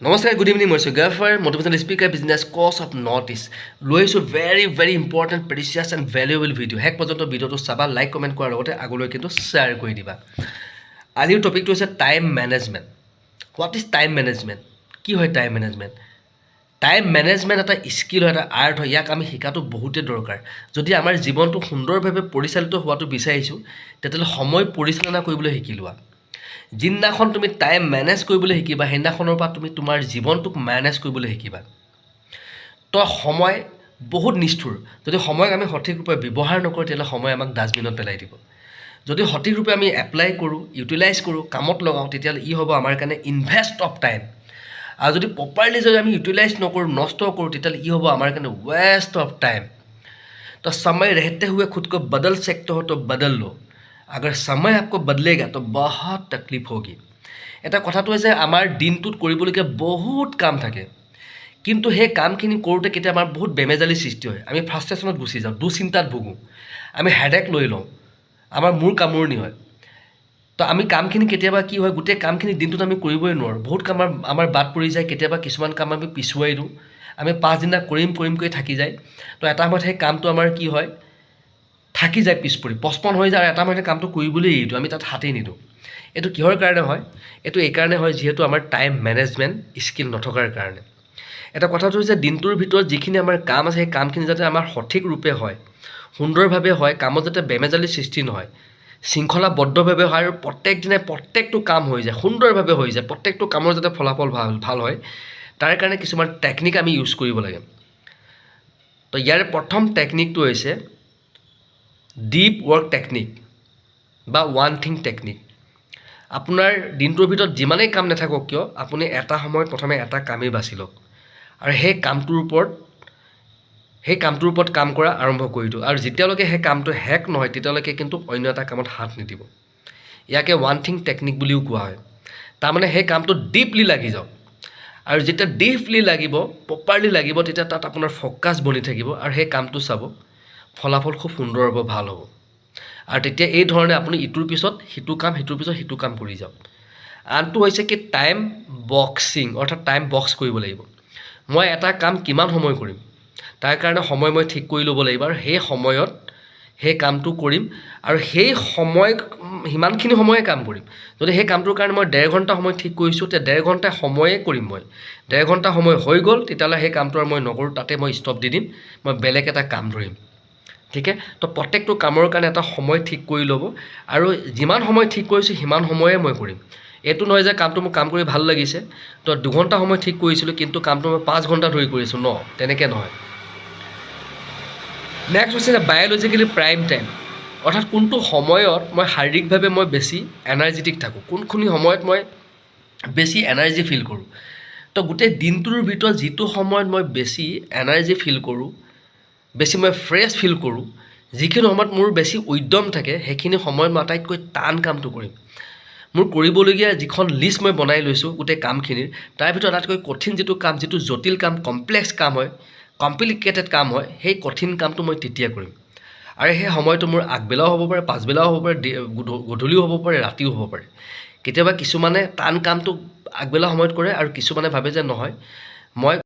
Namaskar, good evening, Mr. Gaffer, motivational speaker, business course of Northeast. Louis, very important, precious and valuable video. Hack পৰ্যন্ত ভিডিওটো চাবা, like comment কৰাৰ লগতে আগলৈ কিন্তু শ্বেয়াৰ কৰি দিবা। আজিৰ টপিকটো হৈছে time management. What is time management? কি হয় টাইম মেনেজমেণ্ট? টাইম মেনেজমেণ্ট এটা স্কিল হয়, এটা আৰ্ট হয়। ইয়াক আমি শিকাটো বহুতেই দৰকাৰ। যদি আমাৰ জীৱনটো সুন্দৰভাৱে পৰিচালিত হোৱাটো বিচাৰিছোঁ, তেতিয়াহ'লে সময় পৰিচালনা কৰিবলৈ শিকি লোৱা। যিদিনাখন তুমি টাইম মেনেজ কৰিবলৈ শিকিবা, সেইদিনাখনৰ পৰা তুমি তোমাৰ জীৱনটোক মেনেজ কৰিবলৈ শিকিবা। তো সময় বহুত নিষ্ঠুৰ। যদি সময়ক আমি সঠিক ৰূপে ব্যৱহাৰ নকৰোঁ, তেতিয়াহ'লে সময় আমাক ডাষ্টবিনত পেলাই দিব। যদি সঠিক ৰূপে আমি এপ্লাই কৰোঁ, ইউটিলাইজ কৰোঁ, কামত লগাওঁ, তেতিয়াহ'লে ই হ'ব আমাৰ কাৰণে ইনভেষ্ট অফ টাইম। আৰু যদি প্ৰপাৰলি যদি আমি ইউটিলাইজ নকৰোঁ, নষ্ট কৰোঁ, তেতিয়াহ'লে ই হ'ব আমাৰ কাৰণে ৱেষ্ট অফ টাইম। তো समय रहते हुए खुद को बदल सकते हो तो बदल लो। अगर समय आपको बदलेगा तो बहुत तकलीफ होगी। এটা কথাটো হৈছে আমাৰ দিনটোত কৰিবলগীয়া বহুত কাম থাকে, কিন্তু সেই কামখিনি কৰোঁতে কেতিয়াবা আমাৰ বহুত বেমেজালি সৃষ্টি হয়। আমি ফ্ৰাষ্ট্ৰেশ্যনত গুচি যাওঁ, দুশ্চিন্তাত ভুগোঁ, আমি হেডেক লৈ লওঁ, আমাৰ মূৰ কামোৰণি হয়। তো আমি কামখিনি কেতিয়াবা কি হয়, গোটেই কামখিনি দিনটোত আমি কৰিবই নোৱাৰোঁ। বহুত কাম আমাৰ বাদ পৰি যায়। কেতিয়াবা কিছুমান কাম আমি পিছুৱাই দিওঁ, আমি পাছদিনা কৰিমকৈ থাকি যায়। তো এটা সময়ত সেই কামটো আমাৰ কি হয়, থাকি যায় পিছ পৰি, পচপন হৈ যায়, আৰু এটা সময়ত কামটো কৰিবলৈ এৰি দিওঁ, আমি তাত হাতেই নিদিওঁ। এইটো কিহৰ কাৰণে হয়? এইটো এইকাৰণে হয় যিহেতু আমাৰ টাইম মেনেজমেণ্ট স্কিল নথকাৰ কাৰণে। এটা কথাটো হৈছে দিনটোৰ ভিতৰত যিখিনি আমাৰ কাম আছে, সেই কামখিনি যাতে আমাৰ সঠিক ৰূপে হয়, সুন্দৰভাৱে হয়, কামত যাতে বেমেজালি সৃষ্টি নহয়, শৃংখলাবদ্ধভাৱে হয়, আৰু প্ৰত্যেক দিনাই প্ৰত্যেকটো কাম হৈ যায়, সুন্দৰভাৱে হৈ যায়, প্ৰত্যেকটো কামৰ যাতে ফলাফল ভাল হয়, তাৰ কাৰণে কিছুমান টেকনিক আমি ইউজ কৰিব লাগে। তো ইয়াৰে প্ৰথম টেকনিকটো হৈছে ডিপ ৱৰ্ক টেকনিক বা ওৱান থিং টেকনিক। আপোনাৰ দিনটোৰ ভিতৰত যিমানেই কাম নাথাকক কিয়, আপুনি এটা সময়ত প্ৰথমে এটা কামেই বাছি লওক, আৰু সেই কামটোৰ ওপৰত কাম কৰা আৰম্ভ কৰি দিওঁ। আৰু যেতিয়ালৈকে সেই কামটো শেষ নহয়, তেতিয়ালৈকে কিন্তু অন্য এটা কামত হাত নিদিব। ইয়াকে ওৱান থিং টেকনিক বুলিও কোৱা হয়। তাৰমানে সেই কামটো ডিপলি লাগি যাওক, আৰু যেতিয়া ডিপলি লাগিব, প্ৰপাৰলি লাগিব, তেতিয়া তাত আপোনাৰ ফ'কাছ বনি থাকিব, আৰু সেই কামটো চাব, ফলাফল খুব সুন্দৰ হ'ব, ভাল হ'ব। আৰু তেতিয়া এই ধৰণে আপুনি ইটোৰ পিছত সিটো কাম, সিটোৰ পিছত সিটো কাম কৰি যাওক। আনটো হৈছে কি টাইম বক্সিং, অৰ্থাৎ টাইম বক্স কৰিব লাগিব। মই এটা কাম কিমান সময় কৰিম, তাৰ কাৰণে সময় মই ঠিক কৰি ল'ব লাগিব, আৰু সেই সময়ত সেই কামটো কৰিম, আৰু সেই সিমানখিনি সময়ে কাম কৰিম। যদি সেই কামটোৰ কাৰণে মই 1.5 ঘণ্টা সময় ঠিক কৰিছোঁ, তেতিয়া 1.5 ঘণ্টা সময়ে কৰিম মই। 1.5 ঘণ্টা সময় হৈ গ'ল, তেতিয়াহ'লে সেই কামটো আৰু মই নকৰোঁ, তাতে মই ষ্টপ দি দিম, মই বেলেগ এটা কাম ধৰিম। ঠিক আছে? তো প্ৰত্যেকটো কামৰ কাৰণে এটা সময় ঠিক কৰি ল'ব, আৰু যিমান সময় ঠিক কৰিছোঁ সিমান সময়ে মই কৰিম। এইটো নহয় যে কামটো মোক কাম কৰি ভাল লাগিছে, তো 2 ঘণ্টা সময় ঠিক কৰিছিলোঁ, কিন্তু কামটো মই 5 ঘণ্টা ধৰি কৰিছোঁ, তেনেকৈ নহয়। নেক্সট হৈছে বায়'লজিকেলি প্ৰাইম টাইম, অৰ্থাৎ কোনটো সময়ত মই শাৰীৰিকভাৱে মই বেছি এনাৰ্জেটিক থাকোঁ, কোনখিনি সময়ত মই বেছি এনাৰ্জি ফিল কৰোঁ। তো গোটেই দিনটোৰ ভিতৰত যিটো সময়ত মই বেছি এনাৰ্জি ফিল কৰোঁ, বেছি মই ফ্ৰেছ ফিল কৰোঁ, যিখিনি সময়ত মোৰ বেছি উদ্যম থাকে, সেইখিনি সময়ত মই আটাইতকৈ টান কামটো কৰিম। মোৰ কৰিবলগীয়া যিখন লিষ্ট মই বনাই লৈছোঁ গোটেই কামখিনিৰ, তাৰ ভিতৰত আটাইতকৈ কঠিন যিটো কাম, যিটো জটিল কাম, কমপ্লেক্স কাম হয়, কমপ্লিকেটেড কাম হয়, সেই কঠিন কামটো মই তেতিয়া কৰিম। আৰু সেই সময়টো মোৰ আগবেলাও হ'ব পাৰে, পাছবেলাও হ'ব পাৰে, গধূলিও হ'ব পাৰে, ৰাতিও হ'ব পাৰে। কেতিয়াবা কিছুমানে টান কামটো আগবেলা সময়ত কৰে, আৰু কিছুমানে ভাবে যে নহয়, মই